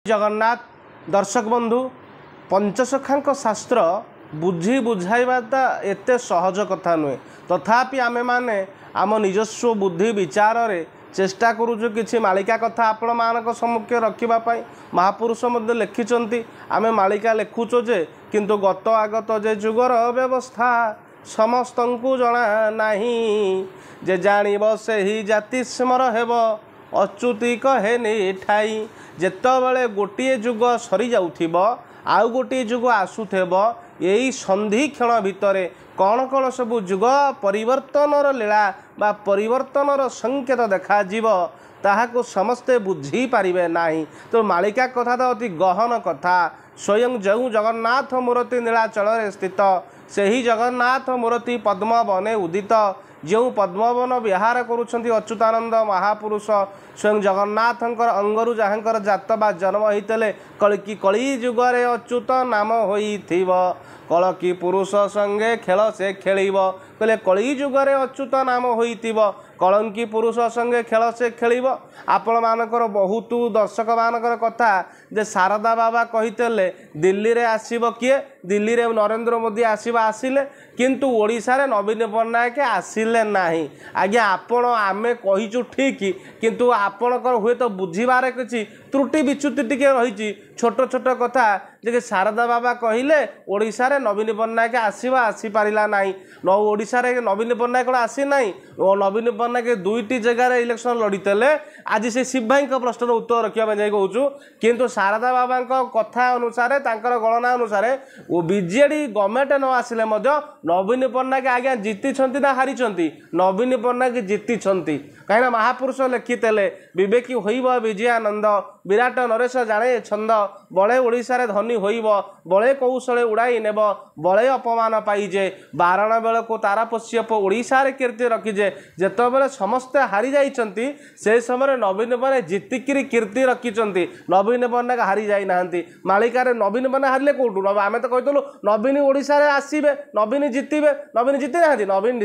जगन्नाथ दर्शक बंधु पंचसखा शास्त्र बुझी बुझाइबाटा एत सहज कथा नुहे तथापि आमे माने आम निजस्व बुद्धि विचार रे चेष्टा करूँ कि मालिका कथा आपण मान सम्मुख रखापी महापुरुष लिखिं आमे मालिका लिखुचो जे किंतु गत आगत जे जुगर व्यवस्था समस्त को जना नाही जे जानिब से ही जाति स्मर हेब अच्युति कहे नहीं ठाई जेतबले गोटे जुग सरी जाउथिबो आउ गोटे जुग आसुथेब यही संधि क्षण भितर कौन कौन सब जुग परिवर्तनर लीला बा परिवर्तनर संकेत देखा ताहाको समस्ते बुझी पारिबे नाही। तो मालिका कथा तो अति गहन कथा स्वयं जो जगन्नाथ मूर्ति नीलाचल स्थित से ही जगन्नाथ मूर्ति पद्मवने उदित जो पद्मवन विहार करुँच अच्युतानंद महापुरुष स्वयं जगन्नाथंकर अंगरु जहाँकर जात बा जन्म होते कलकी कली जुगरे अच्युत नाम होइथिब कलकी पुरुष संगे खेल से खेलिब कहले कली जुगरे अच्युत नाम होइथिब कलंकी पुरुष संगे खेल से खेलिब। आपण मानकर बहुत दर्शक मानकर कथा जे शारदा बाबा कहितेले दिल्ली रे आसीब किए दिल्ली रे नरेंद्र मोदी आसीबा आसिले किंतु ओडिशा रे नवीन पट्टनायक आसिले नाही। आज्ञा आपण आमे कहिचु ठीक किंतु आपणकर हुए तो बुझीबार किछि त्रुटि विच्युति टिके रही छोट छोट कथा जे शारदा बाबा कहिले ओडिशा रे नवीन पट्टनायक आसीबा आसी पारिला नाही ओडिशा रे नवीन पट्टनायक आसी नाही नवीन पट्टनायक दुईटी जगह इलेक्शन लड़ीते आज से शिव भाई प्रश्न उत्तर रखा जाए कहूँ किंतु शारदा बाबा कथा अनुसार तांकर गणना अनुसार बीजेडी गवर्नमेंट न आसिले नवीन पट्टनायक आज्ञा जीति ना हारी नवीन पट्टनायक जीति कहीं महापुरुष लिखिते विवेकी होइब विजयानंद विराट नरेश जाने छंद बड़े ओडिशा रे धनी होइब बड़े कौशले उड़ाई नेब बड़े अपमान पाइजे बारण बेल को तारा पश्यप ओडिशा रे कीर्ति रखीजे जेतबेले समस्ते हारी जाइछंती से समय नवीन पने जीतिकी कीर्ति रखिंट नवीन पट्टनायक हारी जाई नाहंती मालिका रे नवीन पट्टनायक हारिले कोठू आमे तो कहतलु नवीन ओडिशा रे आसीबे नवीन जीतिबे नवीन जीति नाहंती नवीन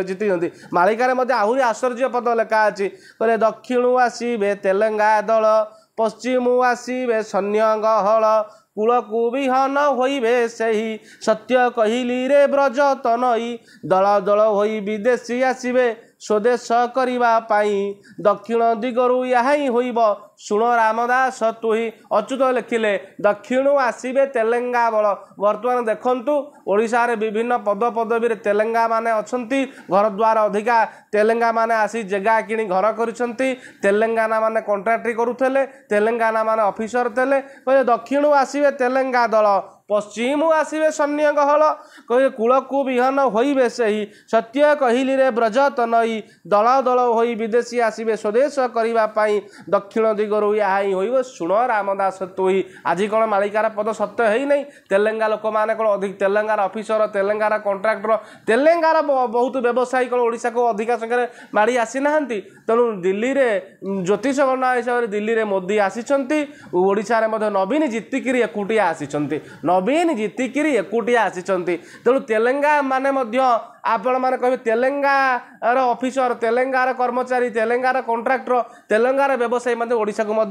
जीति मालिका रे मध्ये आहुरी आश्चर्य पद लेखा अछि कहले दक्षिणु आसीबे तेलंगा दल पश्चिमु आसीबे सैन्य गहल कूलकु विहन होइबे सही सत्य कहिली रे ब्रज तनई दल दल होई विदेशी आसीबे स्वदेश करने दक्षिण दिगरु यहाँ होइब शुण रामदास तुही अच्युत लिखिले दक्षिणु आसीबे तेलेंगा बल बर्तमान देखंतु ओडिशा रे विभिन्न पद पदवी तेलेंगा माने अछंती घर द्वार अधिका तेलेंगा माने आसी जगह किणी घर करिसंती तेलेंगाना माने कॉन्ट्रैक्टरी करुथले तेलेंगाना माने ऑफिसर तेले कहले दक्षिणु आसीबे तेलेंगा दल पश्चिमु आसीबे सैन्य गहल कहे कूलकु विहन होइबे सही सत्य कहिली रे ब्रज तनई दल दल होई विदेशी आसीबे स्वदेश करने दक्षिण दिगरु यहाँ होइब शुण रामदास तुही आज कौन मालिकार पद सत्य है नहीं तेलेंगा लोक मैंने कौन अधिक तेलेंगार ऑफिसर तेलेंगार कॉन्ट्रैक्टर तेलेंगार बहुत व्यवसायी कौन ओडिशा को अधिका संख्यार माड़ी आसी ना तेणु दिल्ली रे ज्योतिष गणना हिसाब से दिल्ली रे मोदी आसी ओडिशा रे नवीन जीतिकी एकुटिया आसी नवीन जीतिकी एकुटिया आसी तेणु तेलेंगा माने आपण मैंने कहे तेलेंगार ऑफिसर तेलेंगार कर्मचारी तेलेंगार कॉन्ट्रैक्टर तेलेंगार व्यवसायी मतलब ओडिशा को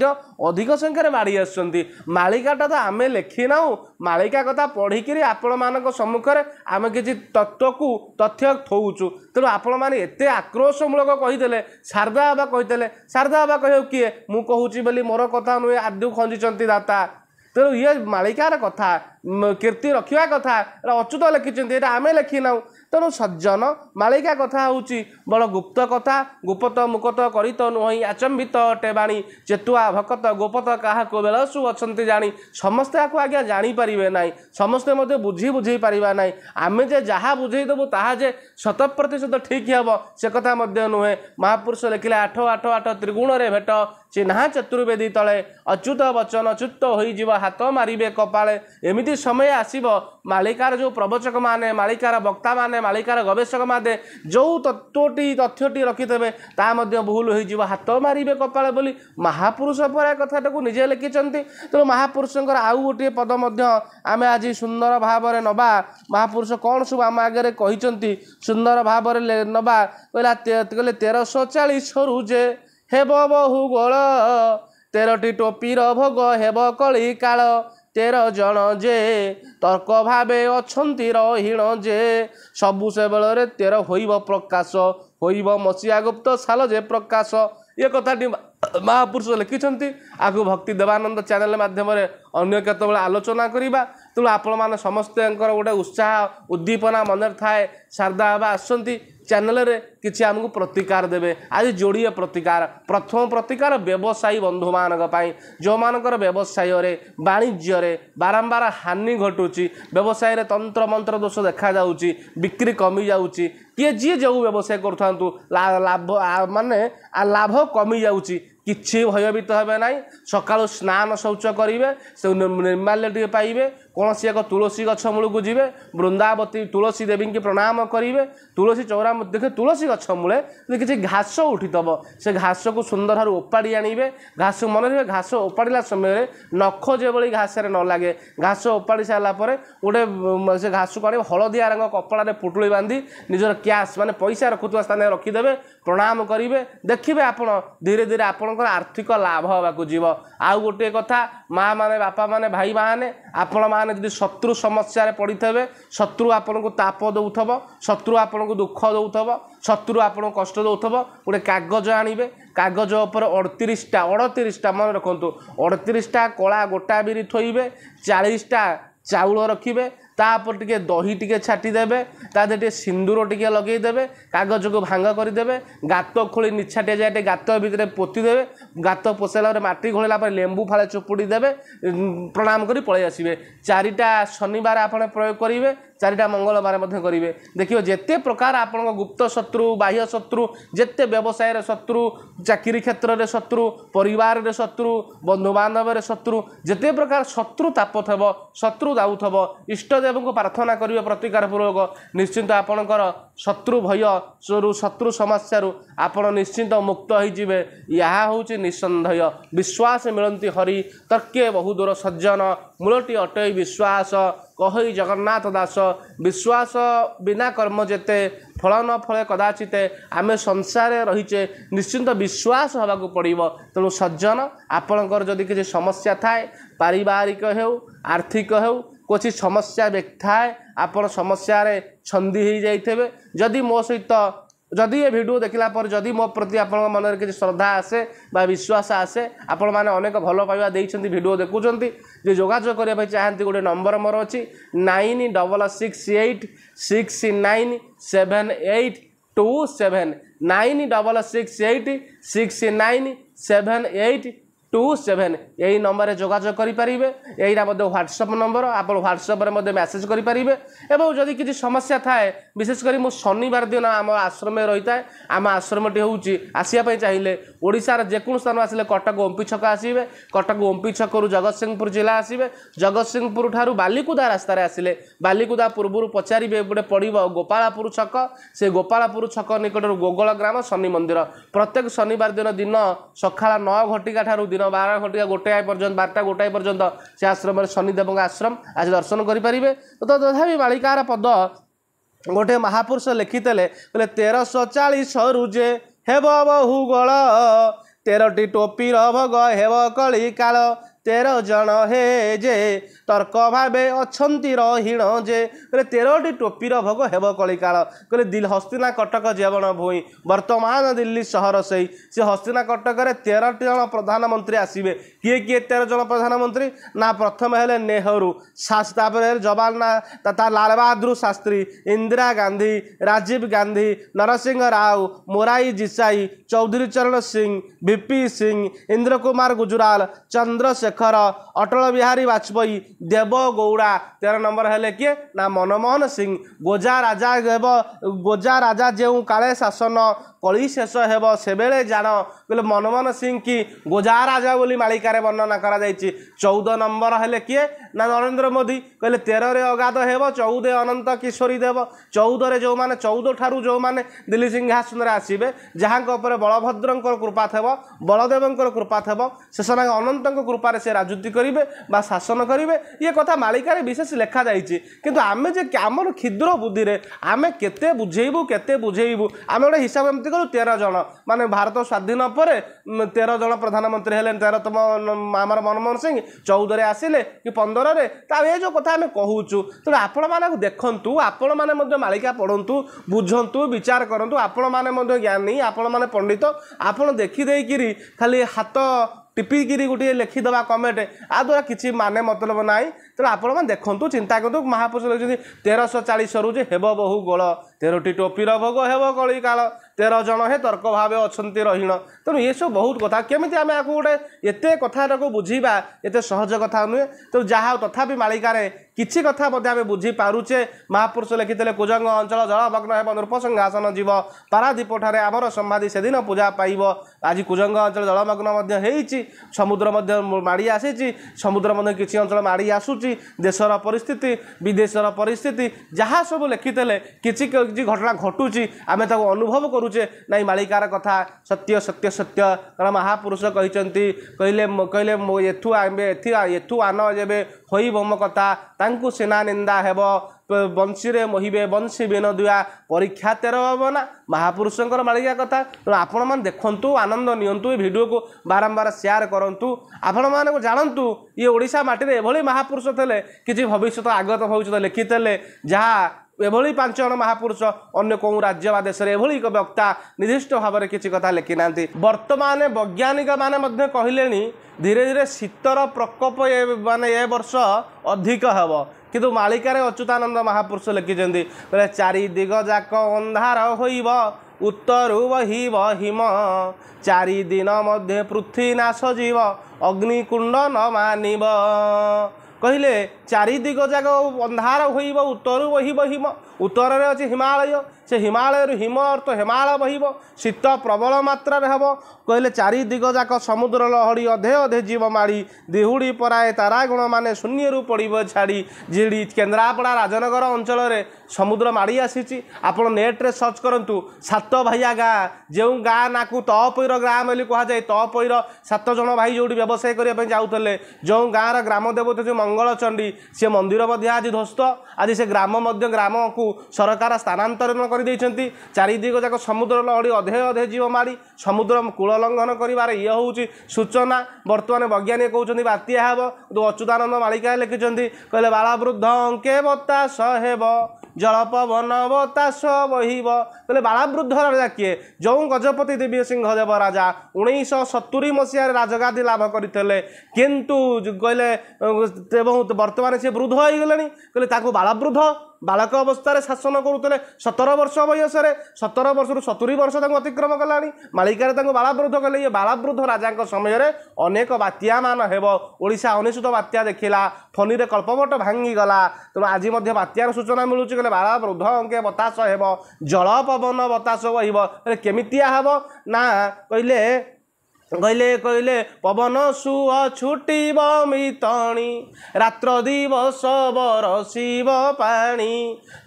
अधिक संख्यार माड़ी आसुँच मालिकाटा तो आमे लिखी ना मालिका कथा पढ़ी आपण मान सम्मुखें आम कि तत्व को तथ्य थोचु तेणु आपण मैंने एत आक्रोशमूलक कहीदे शारदा बाबा कहीदे शारदा बाबा कह किए मुझे कहूँ मोर कथा नुहे आदि खंजी दाता तेणु ये मालिकार कथा कीर्ति रखा कथा अच्युत लिखिं आम लिखी ना तेणु सज्जन मालिका कथा हूँ बड़ गुप्त कथा गुपत मुकत करी तो नुह आचंबित टेबाणी चेतुआ भकत गोपत क्या बेलसु अच्छा जानी समस्ते आपको आज्ञा जानीपारे ना समस्ते बुझी बुझे पारा ना आम जे जहाँ बुझेदेबू ताहा जे 100% ठीक हे से कथा नुहे महापुरुष लिखिले 8 8 8 त्रिगुण रे भेट चिन्हा चतुर्वेदी तले अच्युत वचन च्युत हो हाथ मारे कपाले एमती समय आसब मालिकार जो प्रवचक माने मालिकार वक्ता माने मालिकार गवेषक माने जो तथ्यटी रखिथे ता भूल हो हाथ मारे कपाले बोली महापुरुष पर कथा निजे लिखिं तेणु महापुरुषंकर आउ गोटे पद आम आज सुंदर भाव नबा महापुरुष कौन सब आम आगे कही सुंदर भाव नबा कहला 1340 जे हेब बहु गोल 13ଟି ଟୋପିର ଭୋଗ ହେବ କଳି କାଳ 13 ଜଣ ଯେ ତର୍କ ଭାବେ ଅଛନ୍ତି ରହିଣ ଯେ ସବୁ ସେବେଳରେ 13 ହୋଇବ ପ୍ରକାଶ ହୋଇବ ମସିହା ଗୁପ୍ତ ସାଲ ଯେ ପ୍ରକାଶ ଏ କଥାଟି ମହାପୁରୁଷ ଲେଖିଛନ୍ତି। ଆକୁ ଭକ୍ତି ଦେବାନନ୍ଦ ଚ୍ୟାନେଲ ମାଧ୍ୟମରେ ଅନ୍ୟ କେତେବେଳେ ଆଲୋଚନା କରିବା। ତେଣୁ ଆପଣମାନେ ସମସ୍ତଙ୍କର ଗୋଟେ ଉତ୍ସାହ ଉଦ୍ଦୀପନା ମନରେ ଥାଏ ଶାରଦା ବାବା ଆସନ୍ତି ଚ୍ୟାନେଲରେ କିଛି ଆମକୁ ପ୍ରତିକାର ଦେବେ। ଆଜି ଯୋଡ଼ିଏ ପ୍ରତିକାର। ପ୍ରଥମ ପ୍ରତିକାର ବ୍ୟବସାୟୀ ବନ୍ଧୁମାନଙ୍କ ପାଇଁ ଯେଉଁମାନଙ୍କର ବ୍ୟବସାୟରେ ବାଣିଜ୍ୟରେ ବାରମ୍ବାର ହାନି ଘଟୁଛି ବ୍ୟବସାୟରେ ତନ୍ତ୍ରମନ୍ତ୍ର ଦୋଷ ଦେଖାଯାଉଛି ବିକ୍ରି କମିଯାଉଛି କିଏ ଯିଏ ଯେଉଁ ବ୍ୟବସାୟ କରୁଥାନ୍ତୁ ଲାଭ ମାନେ ଲାଭ କମିଯାଉଛି କିଛି ଭୟଭୀତ ହେବେ ନାହିଁ। ସକାଳୁ ସ୍ନାନ ଶୌଚ କରିବେ ସେ ନିର୍ମାଲ୍ୟ ଟିକେ ପାଇବେ କୌଣସି ଏକ ତୁଳସୀ ଗଛ ମୂଳକୁ ଯିବେ ବୃନ୍ଦାବତୀ ତୁଳସୀ ଦେବୀଙ୍କୁ ପ୍ରଣାମ କରିବେ ତୁଳସୀ ଚଉରା ଦେଖେ ତୁଳସୀ ଗଛ ମୂଳେ ଯଦି କିଛି ଘାସ ଉଠିଥିବ ସେ ଘାସକୁ ସୁନ୍ଦର ଭାବରେ ଓପାଡ଼ି ଆଣିବେ। ଘାସ ମନେ ରଖିବେ ଘାସ ଓପାଡ଼ିଲା ସମୟରେ ନଖ ଯେଭଳି ଘାସରେ ନ ଲାଗେ ଘାସ ଓପାଡ଼ି ସାରିଲା ପରେ ଗୋଟେ ସେ ଘାସକୁ ଆଣି ହଳଦିଆ ରଙ୍ଗ କପଡ଼ାରେ ପୁଟୁଳି ବାନ୍ଧି ନିଜର କ୍ୟାସ୍ ମାନେ ପଇସା ରଖୁଥିବା ସ୍ଥାନରେ ରଖିଦେବେ ପ୍ରଣାମ କରିବେ ଦେଖିବେ ଆପଣ ଧୀରେ ଧୀରେ ଆପଣଙ୍କର ଆର୍ଥିକ ଲାଭ ହେବାକୁ ଯିବ। ଆଉ ଗୋଟିଏ କଥା ମା ମାନେ ବାପା ମାନେ ଭାଇ ମାନେ ଆପଣମାନେ ଯଦି ଶତ୍ରୁ ସମସ୍ୟାରେ ପଡ଼ିଥିବେ ଶତ୍ରୁ ଆପଣଙ୍କୁ ତାପ ଦେଉଥିବ ଶତ୍ରୁ ଆପଣଙ୍କୁ ଦୁଃଖ ଦେଉଥିବ ଶତ୍ରୁ ଆପଣଙ୍କୁ କଷ୍ଟ ଦେଉଥିବ ଗୋଟେ କାଗଜ ଆଣିବେ କାଗଜ ଉପରେ 38ଟା ମନେ ରଖନ୍ତୁ 38ଟା କଳା ଗୋଟା ବିରି ଥୋଇବେ 40ଟା ଚାଉଳ ରଖିବେ ତାପରେ ଟିକେ ଦହି ଟିକେ ଛାଟିଦେବେ ତା ଦେହରେ ଟିକେ ସିନ୍ଦୁର ଟିକେ ଲଗେଇଦେବେ କାଗଜକୁ ଭାଙ୍ଗ କରିଦେବେ ଗାତ ଖୋଳି ନିଛାଟିଆ ଯାଏ ଟିକେ ଗାତ ଭିତରେ ପୋତିଦେବେ ଗାତ ପୋଷାଇଲା ପରେ ମାଟି ଘୋଳିଲା ପରେ ଲେମ୍ବୁ ଫାଳେ ଚୁପୁଡ଼ି ଦେବେ ପ୍ରଣାମ କରି ପଳେଇ ଆସିବେ। 4ଟା ଶନିବାର ଆପଣ ପ୍ରୟୋଗ କରିବେ 4ଟା ମଙ୍ଗଳବାର ମଧ୍ୟ କରିବେ ଦେଖିବେ ଯେତେ ପ୍ରକାର ଆପଣଙ୍କ ଗୁପ୍ତ ଶତ୍ରୁ ବାହ୍ୟ ଶତ୍ରୁ ଯେତେ ବ୍ୟବସାୟରେ ଶତ୍ରୁ ଚାକିରି କ୍ଷେତ୍ରରେ ଶତ୍ରୁ ପରିବାରରେ ଶତ୍ରୁ ବନ୍ଧୁବାନ୍ଧବରେ ଶତ୍ରୁ ଯେତେ ପ୍ରକାର ଶତ୍ରୁ ତାପ ଥିବ ଶତ୍ରୁ ଦାଉଥିବ ଇଷ୍ଟଦେବଙ୍କୁ ପ୍ରାର୍ଥନା କରିବେ ପ୍ରତିକାର ପୂର୍ବକ ନିଶ୍ଚିନ୍ତ ଆପଣଙ୍କର ଶତ୍ରୁ ଭୟରୁ ଶତ୍ରୁ ସମସ୍ୟାରୁ ଆପଣ ନିଶ୍ଚିନ୍ତ ମୁକ୍ତ ହୋଇଯିବେ। ଏହା ହେଉଛି ନିଃସନ୍ଦେହ ବିଶ୍ୱାସ ମିଳନ୍ତି ହରି ତର୍କେ ବହୁଦୂର ସଜ୍ଜନ ମୂଳଟି ଅଟଇ ବିଶ୍ୱାସ କହି ଜଗନ୍ନାଥ ଦାସ ବିଶ୍ୱାସ ବିନା କର୍ମ ଯେତେ ଫଳ ନ ଫଳେ କଦାଚିତେ ଆମେ ସଂସାରରେ ରହିଛେ ନିଶ୍ଚିନ୍ତ ବିଶ୍ୱାସ ହେବାକୁ ପଡ଼ିବ। ତେଣୁ ସଜ୍ଜନ ଆପଣଙ୍କର ଯଦି କିଛି ସମସ୍ୟା ଥାଏ ପାରିବାରିକ ହେଉ ଆର୍ଥିକ ହେଉ କିଛି ସମସ୍ୟା ଥାଏ ଆପଣ ସମସ୍ୟାରେ ଛନ୍ଦି ହୋଇଯାଇଥିବେ ଯଦି ମୋ ସହିତ ଯଦି ଏ ଭିଡ଼ିଓ ଦେଖିଲା ପରେ ଯଦି ମୋ ପ୍ରତି ଆପଣଙ୍କ ମନରେ କିଛି ଶ୍ରଦ୍ଧା ଆସେ ବା ବିଶ୍ୱାସ ଆସେ ଆପଣମାନେ ଅନେକ ଭଲ ପାଇବା ଦେଇଛନ୍ତି ଭିଡ଼ିଓ ଦେଖୁଛନ୍ତି ଯେ ଯୋଗାଯୋଗ କରିବା ପାଇଁ ଚାହାନ୍ତି ଗୋଟେ ନମ୍ବର ମୋର ଅଛି 9668697827 9668697827 यही नंबर जोगाजोग करेंगे। यहीटा व्हाट्सअप नंबर आप व्हाट्सअप मेसेज करेंगे। एवं जदि किसी समस्या थाए विशेषकर मुझ शनिवार दिन आम आश्रम रही है आम आश्रमटी हूँ आसवाई चाहिए ओडार जेको स्थान आसे कटक ओम्पी छक आसवे कटक ओम्पी छकू जगतसिंहपुर जिला आसवे जगतसिंहपुर ठारू बालिकुदा रास्तार आसिले बालिकुदा पूर्व पचारे गोटे पड़ो गोपालपुर छक से गोपालपुर छक निकट गोगल ग्राम शनि मंदिर प्रत्येक शनिवार दिन दिन सका 9 घटिका ठारू दिन 12 घटिका गोटाए पर्यंत 12टा गोटाए पर्यंत से आश्रम शनिदेव आश्रम आज दर्शन करेंगे। तो तथापि मालिकार पद गोटे महापुरुष लिखिते 1340 रुजे हेब बहुगल 13टी टोपीर भोग हेब कली काल 13 जन हे जे तर्क भावे अछंती रहीण जे 13टी टोपीर भोग हेब कली काल कहले हस्तिना कटक जेवण भूई वर्तमान दिल्ली सहर से हस्तिना कटक 13 जन प्रधानमंत्री आसवे किए किए 13 जन प्रधानमंत्री ना प्रथम हेले नेहरू जवाहरलाल लाल बहादुर शास्त्री इंदिरा गांधी राजीव गांधी नरसिंह राव मोराई देसाई चौधरी चरण सिंह वीपी सिंह इंद्र कुमार गुजराल चंद्रशेखर अटल बिहारी वाजपेयी देवगौड़ा 13 नंबर हेले किए ना मनमोहन सिंह गोजा राजा जो काले शासन कली शेष हेब से बेले जान कहले मनमोहन सिंह की गोजा राजा बोली मालिकार वर्णना करा 14 नंबर हेले किए ना नरेंद्र मोदी कहले 13 रे अगाध हेब 14 अनंत किशोरी देव 14 रे जो माने 14 ठारू जो माने दिल्ली सिंहासन रे आसीबे जहां ऊपर बलभद्रंकर कृपा थेब बलदेवंकर कृपा थेब शेषनाग अनंतंक कृपा से राजनीति करेंगे बा शासन करेंगे ये कथा मालिकार विशेष लिखा जाइए किंतु आमे जे आमर क्षुद्र बुद्धि रे आमे केते बुझेबू आमे गोटे हिसाब एमती कलु 13 जन माने भारत स्वाधीन पर 13 जन प्रधानमंत्री हेले 13तम आमर मनमोहन सिंह 14 रे आसिले कि 15 रे ये जो कथा आम कहूचु तेणु आपण माने देखंतु आपण माने मालिका पढ़ंतु बुझंतु विचार करंतु आपण माने ज्ञानी आपण माने पंडित आपण देखि देकिरी खाली हाथ टिपिकी गोटे लिखिदेवा कमेंट आ द्वारा किसी माने मतलब ना तेणु आपण मैंने देखु चिंता करूँ महापुरुष लिखिं 1340 रु हेब बहु गोल 13टी टोपीर भोग हेब कली काल 13 जन हे तर्क भाव अच्छा रहीण तेणु ये सब बहुत कथा केमी आम आपको गोटे एत कथा बुझा एत सहज कथा नुहे तेणु जहाँ तथापि मालिकार किसी कथा आम बुझी पारुचे महापुरुष लिखिते कुजंग अंचल जलमग्न हेब नृपसिंहासन जीव पारादीप ठारे आमर समाधि से दिन पूजा पाइब आज कुजंग अंचल जलमग्न होती समुद्र माड़ी आसी समुद्र किसी अंचल माड़ी आसूची देशर परिस्थिति विदेशर परिस्थिति जहाँ सब लिखिते किसी घटना घटुची आम अनुभव करुचे नाई मालिकार कथा सत्य सत्य सत्य कारण महापुरुष कहते कहले एथु आन जेबे होई बोम कथा तांकु सेना निंदा हेब बंशी रे मोहिबे बंशी बिन दुआ परीक्षा 13 ना महापुरुषंकर मालिका कथा तेणु आपण मैंने देखु आनंद नियंतु ये वीडियो को बारंबार शेयर करूँ आपण माने जानतु ये ओडिशा माटी रे एभली महापुरुष थे किसी भविष्य आगत भविष्य लिखिते जहाँ एभली 5 जन महापुरुष अन्य कौ राज्य वा देश एभली एक वक्ता निर्दिष्ट भाव में किसी कथा लिखि ना वर्तमान वैज्ञानिक माने कहले धीरे धीरे शीतर प्रकोप माने ए वर्ष अधिक हेब किंतु मालिकार अच्युतानंद महापुरुष लिखिं चारि दिग जाक अंधार होइब उत्तरु बहिब हिम 4 दिन मध्य पृथ्वी नाश जीव अग्निकुंड न मानिब कहले 4 दिग जाक अंधार होइब उत्तरु बहिब हिम उत्तर रे अछि हिमालय से हिमालय हिम अर्थ हिमालय बहिब शीत प्रबल मात्रा हेब कहले 4 दिग जाक समुद्र लहड़ी अधे अधे जीव माड़ी दिहुड़ी पराए तारागुण माने शून्य रु पड़ब छाड़ी जिड़ी केन्द्रापड़ा राजनगर अंचल रे समुद्र माड़ी आसी आपण नेट रे सर्च करंतु 7 भाइया गाँ जो गाँ ना को तपईर गाँ बोली कह जाए तपईर 7 जन भाई जो व्यवसाय करने जाऊे जो गाँव ग्राम देवता जो मंगल चंडी सी मंदिर आज ध्वस्त आज से ग्राम को सरकार स्थानांतरण कर 4 दिग जाक समुद्र लहड़ी अधे अधे जीव माड़ी समुद्र कूल लंघन कर ये हूँ सूचना बर्तमान वैज्ञानिक कहते बात्या हेब तो अच्युतानंद मालिका लिखिं कहले बाला वृद्ध अंके बतास हेब जल पवन बतास बहिब कहले बाला वृद्ध राजा किए जो गजपति दिव्य सिंह देव राजा 1970 मसीह राजगादी लाभ करते किंतु कहले वर्तमान से वृद्ध हो गले कहले बाला वृद्ध बालक अवस्था शासन करुले 17 वर्ष बयस 17 वर्ष 70 वर्ष अतिक्रम कला मालिकार बाला वृद्ध कहले ये बाला वृद्ध राजा समय अनेक बात्या मान हेब ओडिशा अनिश्चित बात्या देखला फनी रे कल्पवट भांगी गला तेणु आज बात्यार सूचना मिलूँ कहले बाला वृद्ध अंके बतास हेब जल पवन बतास बहिब केमितिया हेब ना कहले कहले पवन सुअ छुटिब मितणी रात्र दिवस बरसिब पानी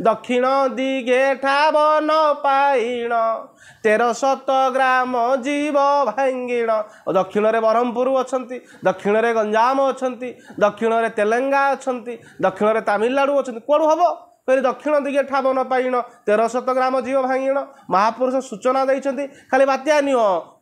दक्षिण दिगे ठावन पाइण 1300 ग्राम जीव भांगिण दक्षिण रे ब्रह्मपुर अच्छी दक्षिण रे गंजाम अच्छी दक्षिण रे तेलंगा अच्छी दक्षिण रे तमिलनाडु अच्छी कौन हम कहले दक्षिण दिगे ठावन पाइण 1300 ग्राम जीव भांगिण महापुरुष सूचना देइछन्ति खाली बात्या निह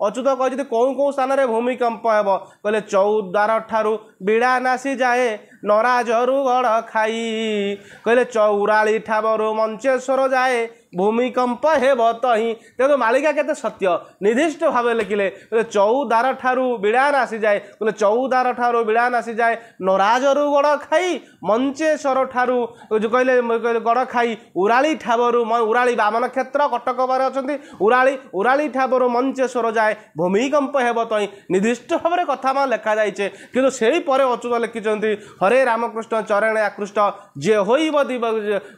अच्युत कहते कौन कौन स्थान में भूमिकंप हेब कहले 14 ठारू बिड़ा नासी जाए नराजरु गड़ खाई कहले 44 ठावरु मंचेश्वर जाए भूमिकंप हेब तही तेणु मालिका केते सत्य निर्दिष्ट भाव लिखिले 14 ठारू बिड़ा नासी जाए कहले 14 ठारू बिड़ा नासी जाए नराजरु गड़ खाई मंचेश्वर ठारू जो कहले गड़ खाई उराली ठावरु उराली बामन क्षेत्र कटक बारे अच्छी उराली ठावरु मंचेश्वर जाए भूमिकंप हेब तही निर्दिष्ट भाव में कथा लिखा जाइए किंतु से पर अच्युत लिखिं हरे रामकृष्ण चरण आकृष्ट जे होइब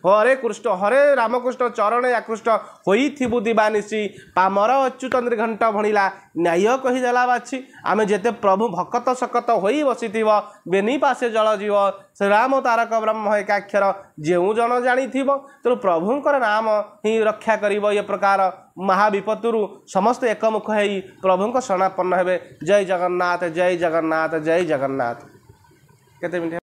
हरे कृष्ण हरे रामकृष्ण चरण आकृष्ट होइथिबु दिवानिसी पामर अच्युत निर्घंट भणिला न्याय कहीदेला बाछी आमे जेते प्रभु भक्त सकत होई बसिथिब बेनी पासे जल जीव श्री राम तारक ब्रह्म एकाक्षर जेउ जन जानिथिब तेणु प्रभुंकर नाम ही रक्षा करिब ये प्रकार महाविपत्तु समस्त एकमुख होई प्रभुंक शरणापन्न हेबे। जय जगन्नाथ जय जगन्नाथ जय जगन्नाथ। केते मिनिट